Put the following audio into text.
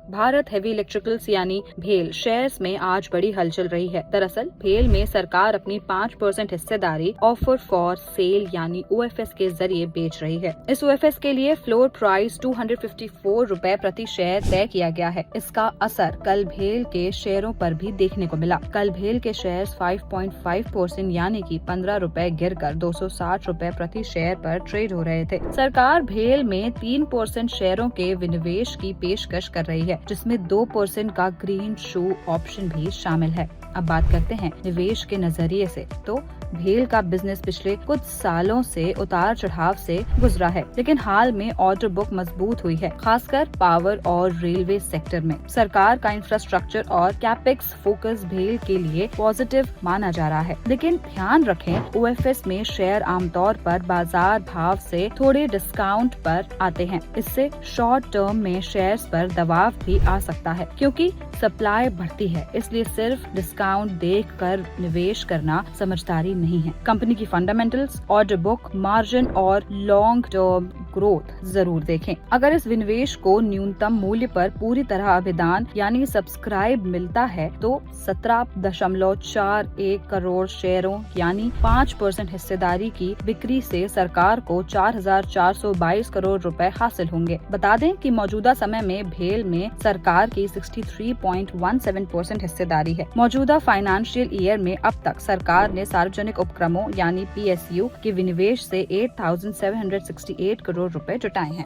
Bharat heavy electricals यानी भेल shares में आज बड़ी हलचल रही है। दरअसल भेल में सरकार अपनी 5% हिस्सेदारी ऑफर फॉर सेल यानी OFS के जरिए बेच रही है। इस OFS के लिए फ्लोर प्राइस 254 रुपए प्रति शेयर तय किया गया है। इसका असर कल भेल के शेयरों पर भी देखने को मिला। कल भेल के शेयर्स 5.5% यानी कि 15 रुपए गिरकर 260 रुपए प्रति शेयर पर ट्रेड हो रहे थे। सरकार भेल में 3% शेयरों के विनिवेश की पेशकश कर रही है, जिसमें 2% का ग्रीन शू ऑप्शन भी शामिल है। अब बात करते हैं निवेश के नजरिए से, तो भेल का बिजनेस पिछले कुछ सालों से उतार चढ़ाव से गुजरा है, लेकिन हाल में ऑर्डर बुक मजबूत हुई है, खासकर पावर और रेलवे सेक्टर में। सरकार का इंफ्रास्ट्रक्चर और कैपेक्स फोकस भेल के लिए पॉजिटिव माना जा रहा है, लेकिन ध्यान रखें OFS में शेयर आमतौर पर बाजार भाव से थोड़े डिस्काउंट पर आते हैं। इससे शॉर्ट टर्म में शेयर्स पर दबाव भी आ सकता है, क्योंकि सप्लाई बढ़ती है। इसलिए सिर्फ डिस्काउंट देखकर निवेश करना समझदारी नहीं है। कंपनी की फंडामेंटल्स, ऑर्डर बुक, मार्जिन और लॉन्ग टर्म ग्रोथ जरूर देखें। अगर इस विनिवेश को न्यूनतम मूल्य पर पूरी तरह अभिदान यानी सब्सक्राइब मिलता है तो 17.41 करोड़ शेयरों यानी 5% हिस्सेदारी की बिक्री से सरकार को 4,422 करोड़ रुपए हासिल होंगे। बता दें कि मौजूदा समय में भेल में सरकार की 63.17% हिस्सेदारी है। मौजूदा फाइनेंशियल ईयर में अब तक सरकार ने सार्वजनिक उपक्रमों यानी PSU के विनिवेश से 8,768 करोड़ रुपए जुटाए हैं।